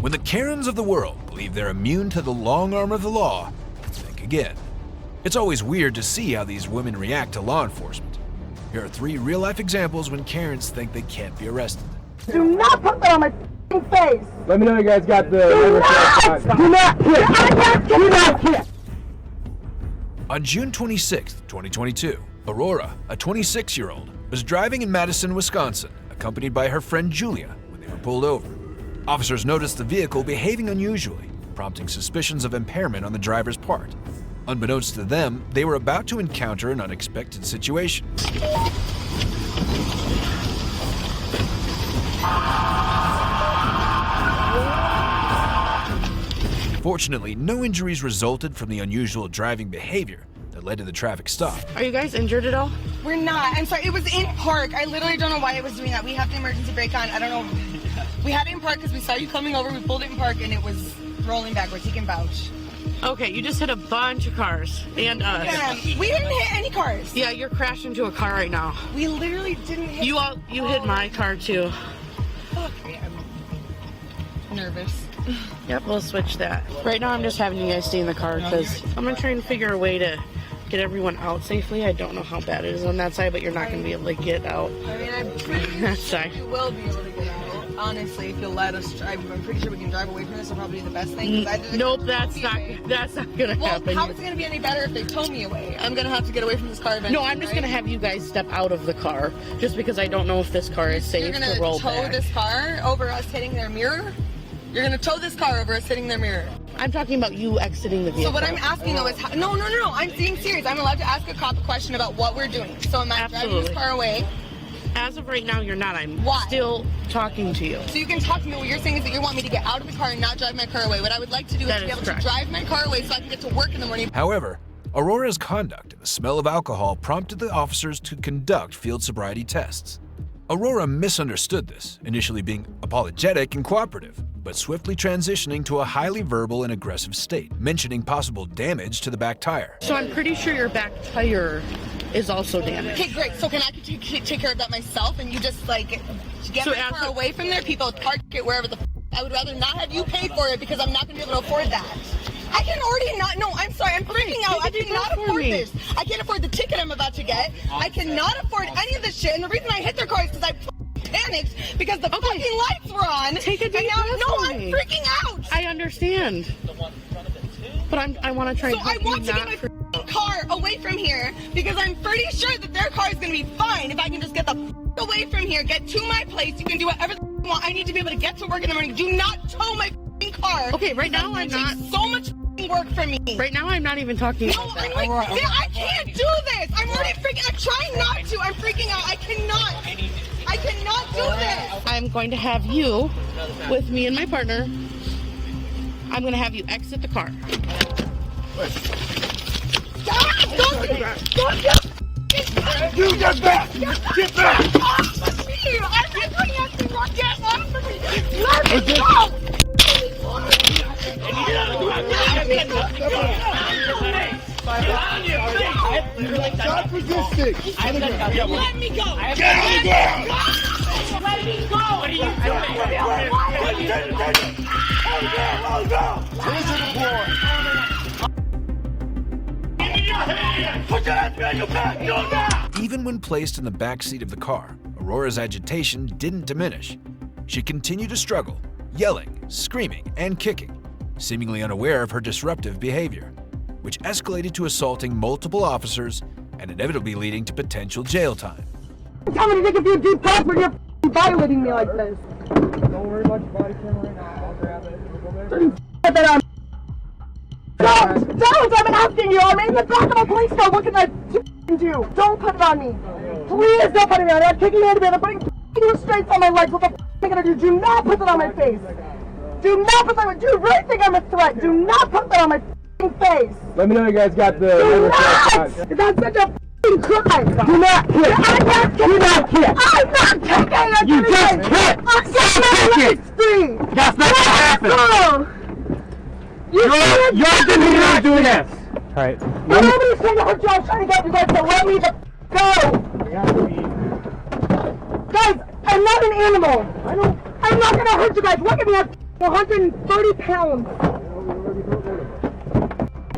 When the Karens of the world believe they're immune to the long arm of the law, think again. It's always weird to see how these women react to law enforcement. Here are 3 real-life examples when Karens think they can't be arrested. Do not put that on my face! Let me know you guys got the... Do not hit! Do not hit! On June 26, 2022, Aurora, a 26-year-old, was driving in Madison, Wisconsin, accompanied by her friend Julia when they were pulled over. Officers noticed the vehicle behaving unusually, prompting suspicions of impairment on the driver's part. Unbeknownst to them, they were about to encounter an unexpected situation. Fortunately, no injuries resulted from the unusual driving behavior that led to the traffic stop. Are you guys injured at all? We're not. I'm sorry. It was in park. I literally don't know why it was doing that. We have the emergency brake on. I don't know. We had it in park because we saw you coming over. We pulled it in park and it was rolling backwards. He can vouch. Okay, you just hit a bunch of cars and us. Yeah, we didn't hit any cars. Yeah, you're crashing into a car right now. We literally didn't hit. You hit my car too. Fuck me. I'm nervous. Yep, we'll switch that. Right now I'm just having you guys stay in the car because I'm gonna try and figure a way to get everyone out safely. I don't know how bad it is on that side, but you're not gonna be able to get out. I mean, I'm pretty sure we will be able to get out. Honestly, if you'll let us drive, I'm pretty sure we can drive away from this. Will probably be the best thing. Nope, that's not gonna happen. How is it gonna be any better if they tow me away? I'm gonna have to get away from this car eventually. No, I'm just gonna have you guys step out of the car, just because I don't know if this car is safe to roll back. You're gonna tow this car over us hitting their mirror? You're gonna tow this car over us hitting their mirror? I'm talking about you exiting the vehicle. So what I'm asking though is, no, I'm being serious. I'm allowed to ask a cop a question about what we're doing. So am I driving this car away? As of right now, you're not. I'm Why? still talking to you. So you can talk to me. What you're saying is that you want me to get out of the car and not drive my car away. What I would like to do is to be able to drive my car away so I can get to work in the morning. However, Aurora's conduct and the smell of alcohol prompted the officers to conduct field sobriety tests. Aurora misunderstood this, initially being apologetic and cooperative, but swiftly transitioning to a highly verbal and aggressive state, mentioning possible damage to the back tire. So I'm pretty sure your back tire is also damaged. Okay, great. So can I take care of that myself and you just like get my car away from there? People park it wherever the I would rather not have you pay for it because I'm not going to be able to afford that. I can already not. No, I'm sorry. I'm freaking out. I cannot afford this. I can't afford the ticket I'm about to get. I cannot afford any of this shit. And the reason I hit their car is because I panicked because the fucking lights were on. Take a deep breath. No, I'm freaking out. I understand. But I want to try. So I want to get my car away from here because I'm pretty sure that their car is going to be fine if I can just get the away from here, get to my place. You can do whatever you want. I need to be able to get to work in the morning. Do not tow my car. Okay, right now I'm not. So much work from me. Right now I'm not even talking about that. I'm like, I can't do this. I'm already freaking. I'm trying not to. I'm freaking out. I cannot do this. I'm going to have you with me and my partner. I'm going to have you exit the car. Don't do that. Don't do You get back! Get back! I'm doing nothing wrong. Get off of me. Let me go. Stop resisting! Let me go. Get on the ground! Let me go. What are you doing? Hands on the floor! Put your hands behind your back. Do that. Even when placed in the back seat of the car, Aurora's agitation didn't diminish. She continued to struggle, yelling, screaming, and kicking, seemingly unaware of her disruptive behavior, which escalated to assaulting multiple officers and inevitably leading to potential jail time. I'm coming to take a few deep breaths when you're violating me like this. Don't worry about your body camera right now. I'll grab it. Put that on. Don't! I'm asking you! I'm in the back of a police car! What can I do? Don't put it on me! Please don't put it on me! I'm kicking you into bed. I'm putting restraints on my legs. What the am I gonna do? Do not put that on my face! Do not put that on. Do you really think I'm a threat? Do not put that on my face! Let me know you guys got the... Do not! That's such a crime! Do not hit! I'm not kicking! Do not hit! I'm not kicking! You just hit! That's not what happened! You're the doing this! Alright. Nobody's trying to hurt you. I was trying to get you guys to let me go! Go! not an animal. I'm not gonna hurt you guys. Look at me, I'm 130 pounds.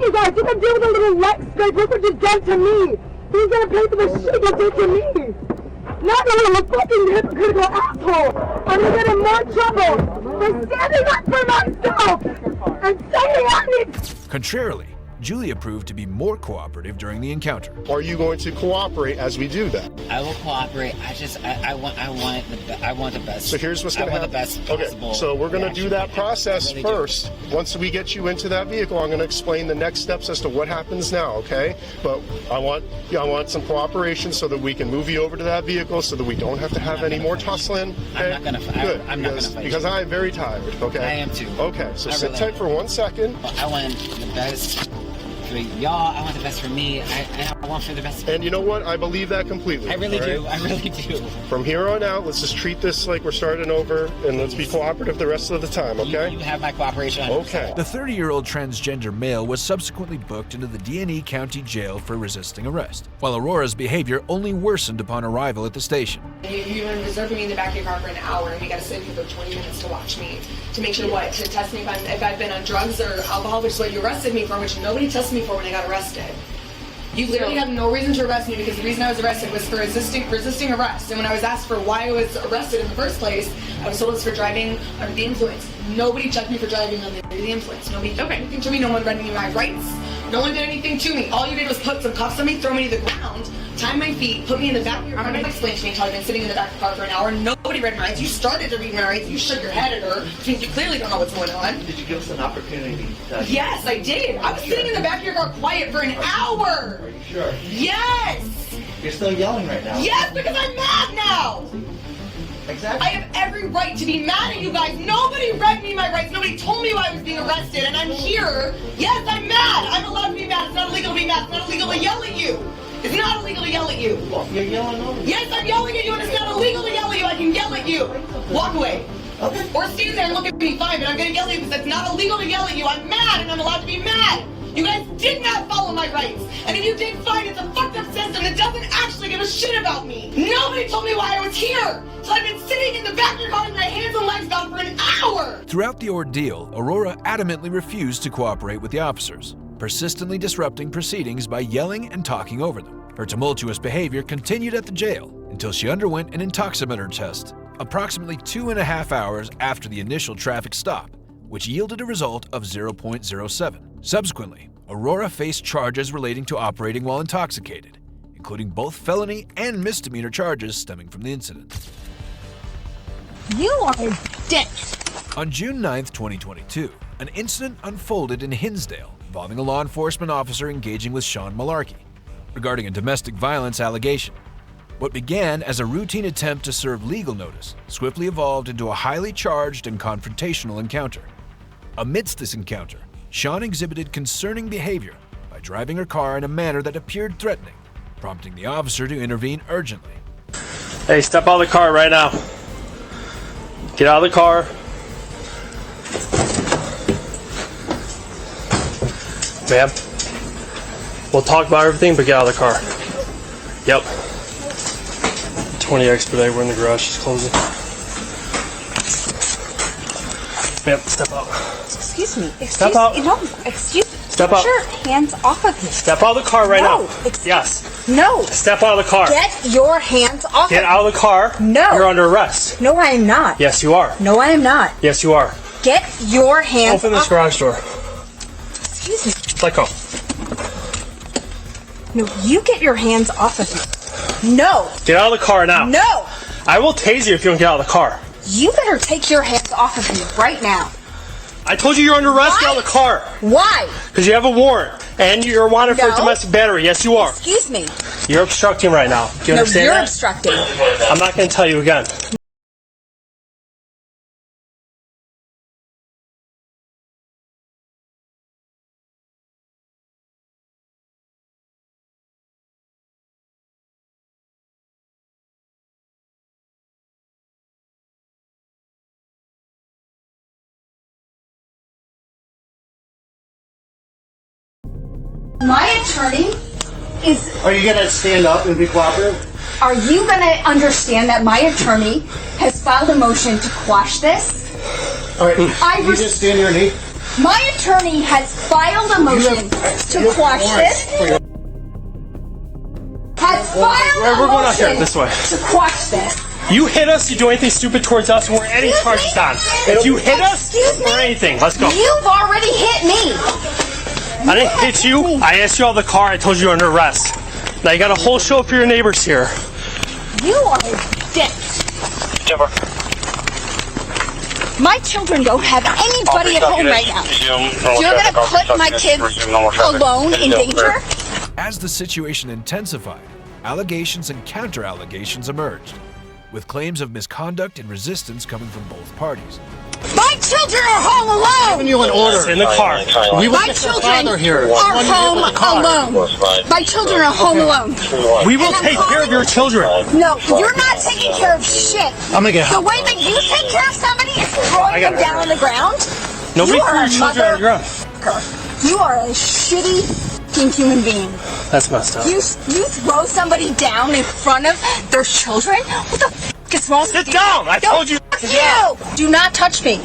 You guys, you can deal with a little leg scrape. Look what you've done to me. Who's gonna pay for the shit you did to me? Not you, I'm a fucking hypocritical asshole. I'm gonna get in more trouble for standing up for myself and saying I need. Contrarily, Julia proved to be more cooperative during the encounter. Are you going to cooperate as we do that? I will cooperate. I want the best. So here's what's going to happen. I want the best possible. Okay, so we're going to do that process first. Once we get you into that vehicle, I'm going to explain the next steps as to what happens now, okay? But I want some cooperation so that we can move you over to that vehicle so that we don't have to have any more tussling. Okay? I'm not going to fight. Because I am very tired, okay? I am too. Okay, so sit tight for 1 second. I want the best for y'all. I want the best for me. I want for the best. And you know what? I believe that completely. I really do. Right? I really do. From here on out, let's just treat this like we're starting over, and let's be cooperative the rest of the time, okay? You have my cooperation. Okay. The 30-year-old transgender male was subsequently booked into the D&E County Jail for resisting arrest, while Aurora's behavior only worsened upon arrival at the station. You were reserving me in the back of your car for an hour, and we got to sit here for 20 minutes to watch me, to make sure what? To test me if I've been on drugs or alcohol, which is what you arrested me for, which nobody tested me for when I got arrested. You literally have no reason to arrest me because the reason I was arrested was for resisting arrest. And when I was asked for why I was arrested in the first place, I was told it was for driving under the influence. Nobody checked me for driving under the influence. Nobody did anything to me. No one read me my rights. No one did anything to me. All you did was put some cuffs on me, throw me to the ground, tie my feet, put me in the back of your car. I'm going to explain to me how I've been sitting in the back of the car for an hour. Nobody read my rights. You started to read my rights. You shook your head at her, which means you clearly don't know what's going on. Did you give us an opportunity? Yes, I did. I was sitting in the back of your car quiet for an hour. Are you sure? Yes. You're still yelling right now. Yes, because I'm mad now. Exactly. I have every right to be mad at you guys. Nobody read me my rights. Nobody told me why I was being arrested, and I'm here. Yes, I'm mad. I'm allowed to be mad. It's not illegal to be mad. It's not illegal to yell at you. It's not illegal to yell at you. Well, you're yelling over me. Yes, I'm yelling at you, and it's not illegal to yell at you. I can yell at you. Walk away. Okay. Or stand there and look at me, fine, but I'm going to yell at you because it's not illegal to yell at you. I'm mad, and I'm allowed to be mad. You guys did not follow my rights. And if you did, fine, it's a fucked up system that doesn't actually give a shit about me. Nobody told me why I was here. So I've been sitting in the back of your car with my hands and legs bound for an hour. Throughout the ordeal, Aurora adamantly refused to cooperate with the officers, persistently disrupting proceedings by yelling and talking over them. Her tumultuous behavior continued at the jail until she underwent an intoximeter test approximately 2.5 hours after the initial traffic stop, which yielded a result of 0.07. Subsequently, Aurora faced charges relating to operating while intoxicated, including both felony and misdemeanor charges stemming from the incident. You are a dick. On June 9, 2022, an incident unfolded in Hinsdale involving a law enforcement officer engaging with Sean Malarkey regarding a domestic violence allegation. What began as a routine attempt to serve legal notice swiftly evolved into a highly charged and confrontational encounter. Amidst this encounter, Sean exhibited concerning behavior by driving her car in a manner that appeared threatening, prompting the officer to intervene urgently. Hey, step out of the car right now. Get out of the car. Ma'am, we'll talk about everything, but get out of the car. Yep. 20 expedite, we're in the garage, just closing. Ma'am, step out. Excuse me. Step out. No, excuse me. Step out. Put your hands off of me. Step out of the car right No, now. Yes. No. Step out of the car. Get your hands off Get of out of the car. No. You're under arrest. me. No, I am not. Yes, you are. No, I am not. Yes, you are. Get your hands Open this off. garage door. Excuse me. Let go. No, you get your hands off of me. No. Get out of the car now. No. I will tase you if you don't get out of the car. You better take your hands off of me right now. I told you you're under arrest. Get out of the car. Why? Because you have a warrant. And you're wanted for No. domestic battery. Yes, you are. Excuse me. You're obstructing right now. Do you No, understand you're that? obstructing. I'm not going to tell you again. My attorney is... Are you gonna stand up and be cooperative? Are you going to understand that my attorney has filed a motion to quash this? All right, you just stand your knee. My attorney has filed a motion to quash this. Has filed We're a going out here, motion this way. to quash this. You hit us, you do anything stupid towards us, and we're any charges down. If you hit us, or anything, let's go. You've already hit me. I didn't hit you. I asked you out of the car. I told you you're under arrest. Now you got a whole show for your neighbors here. You are a dick. My children don't have anybody at home right now. You're going to put my kids alone in danger? As the situation intensified, allegations and counter-allegations emerged, with claims of misconduct and resistance coming from both parties. My children are home alone. You an order In the car. We will My get your children father here. are home alone. My children are home alone. We will take care of your children. No, you're not taking care of shit. I'm gonna get The way that you take care of somebody is throwing them down on the ground. Nobody You threw are your a children on the ground. You are a shitty fucking human being. That's messed up. You throw somebody down in front of their children? What the fuck is wrong with you? Sit down! I told you. Fuck you! Do not touch me.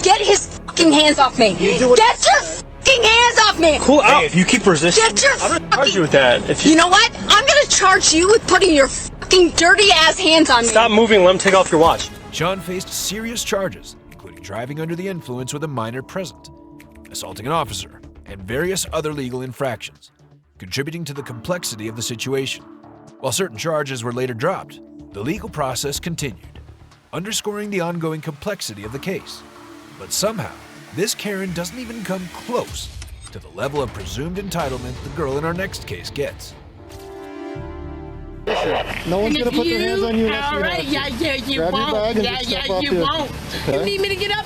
Get his fucking hands off me. Get your fucking hands off me. Cool out. If you keep resisting, Get your I'm gonna charge you with that. If You know what? I'm gonna charge you with putting your fucking dirty ass hands on me. stop moving, let him take off your watch. Sean faced serious charges, including driving under the influence with a minor present, assaulting an officer, and various other legal infractions, contributing to the complexity of the situation. While certain charges were later dropped, the legal process continued, underscoring the ongoing complexity of the case. But somehow, this Karen doesn't even come close to the level of presumed entitlement the girl in our next case gets. No one's gonna put their hands on you unless you Alright, have to. yeah, you Grab your won't. bag and Yeah, just yeah, step off you the- won't. Okay. You need me to get up?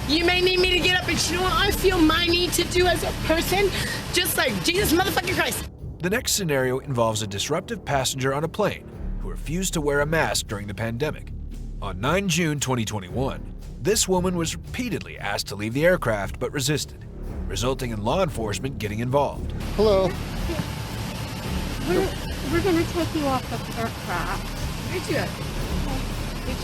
You may need me to get up, but you know what I feel my need to do as a person? Just like Jesus motherfucking Christ. The next scenario involves a disruptive passenger on a plane who refused to wear a mask during the pandemic. On 9 June 2021, this woman was repeatedly asked to leave the aircraft but resisted, resulting in law enforcement getting involved. Hello. We're gonna take you off the aircraft. Where'd you at?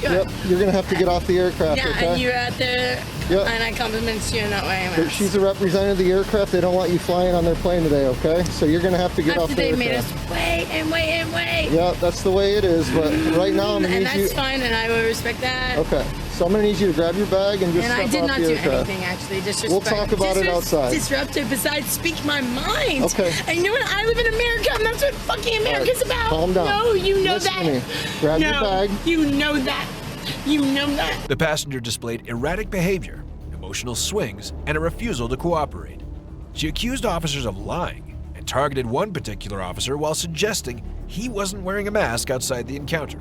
Yep, you're gonna have to get off the aircraft, Yeah, okay? and you're at there, Yep. and I compliment you in that way. But she's a representative of the aircraft. They don't want you flying on their plane today, okay? So you're gonna have to get off After the they made aircraft. us wait and wait and wait. Yeah, that's the way it is. But right now, I'm gonna And need you. that's fine, and I will respect that. Okay, so I'm gonna need you to grab your bag and just And I step did off not the do aircraft. anything actually. We'll talk about it outside. Disruptive besides speak my mind. Okay. And you know what? I live in America, and that's what fucking America's about. Calm down. No, you know Listen that. to me. Grab no, your bag. You know that. You know that. The passenger displayed erratic behavior, emotional swings, and a refusal to cooperate. She accused officers of lying and targeted one particular officer while suggesting he wasn't wearing a mask outside the encounter.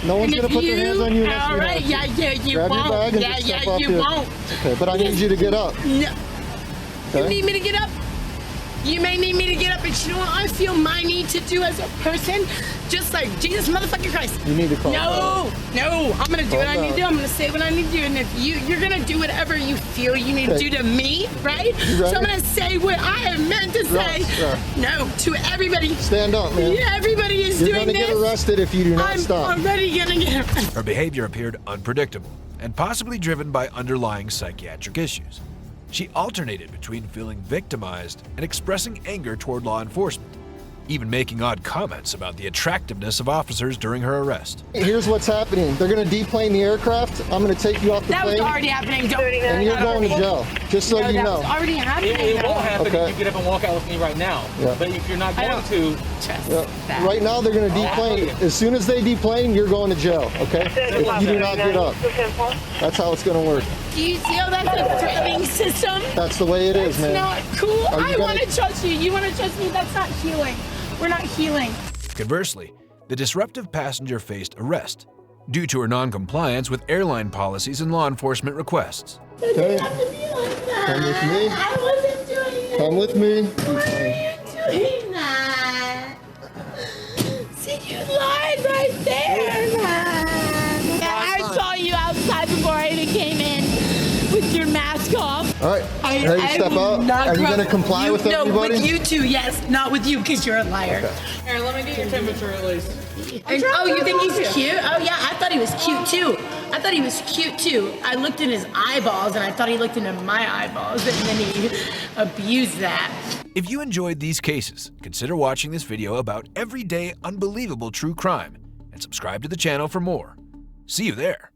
No one's gonna put their hands on you unless you Alright, have to. yeah, you Grab your won't. bag and Yeah, just step yeah, off you the- won't. Okay, but I need you to get up. No. You Okay? need me to get up? You may need me to get up, but you know what I feel my need to do as a person? Just like Jesus motherfucking Christ. You need to calm No, no, I'm gonna do Calm what I need to do. down. I'm gonna say what I need to do, and if you're gonna do whatever you feel you need to Okay. do to me, right? You So ready? I'm gonna say what I am meant to say. Yeah. No, to everybody. Stand up, man. Yeah, everybody is You're doing gonna this. get arrested if you do not I'm stop. already gonna get arrested. Her behavior appeared unpredictable and possibly driven by underlying psychiatric issues. She alternated between feeling victimized and expressing anger toward law enforcement, even making odd comments about the attractiveness of officers during her arrest. Here's what's happening. They're gonna deplane the aircraft. I'm gonna take you off the That was plane, already happening. and you're going to jail. Just so you that know. was already happening. It won't happen Okay. if you get up and walk out with me right now. Yeah. But if you're not I going don't to, trust Yeah. that. Right now, they're gonna deplane. As soon as they deplane, you're going to jail. Okay? If you do not get up, that's how it's gonna work. Do you feel that's a threatening system? That's the way it is, It's man. not cool. Are you I gonna- want to trust you. You want to trust me? That's not healing. We're not healing. Conversely, the disruptive passenger faced arrest due to her non-compliance with airline policies and law enforcement requests. Okay? Have to be like that. Come with me. I wasn't doing that. Come with me. Why are you doing that? See, you lied right there, man. I saw you outside before I even came in with your mask off. All right. Ready to step will out? not Are you grow- gonna comply with no, everybody? with you two, yes. Not with you, because you're a liar. Okay. Aaron, let me get your temperature at least. me. And, oh, you think he's cute? Oh yeah, I thought he was cute too. I looked in his eyeballs and I thought he looked into my eyeballs, and then he abused that. If you enjoyed these cases, consider watching this video about everyday unbelievable true crime and subscribe to the channel for more. See you there.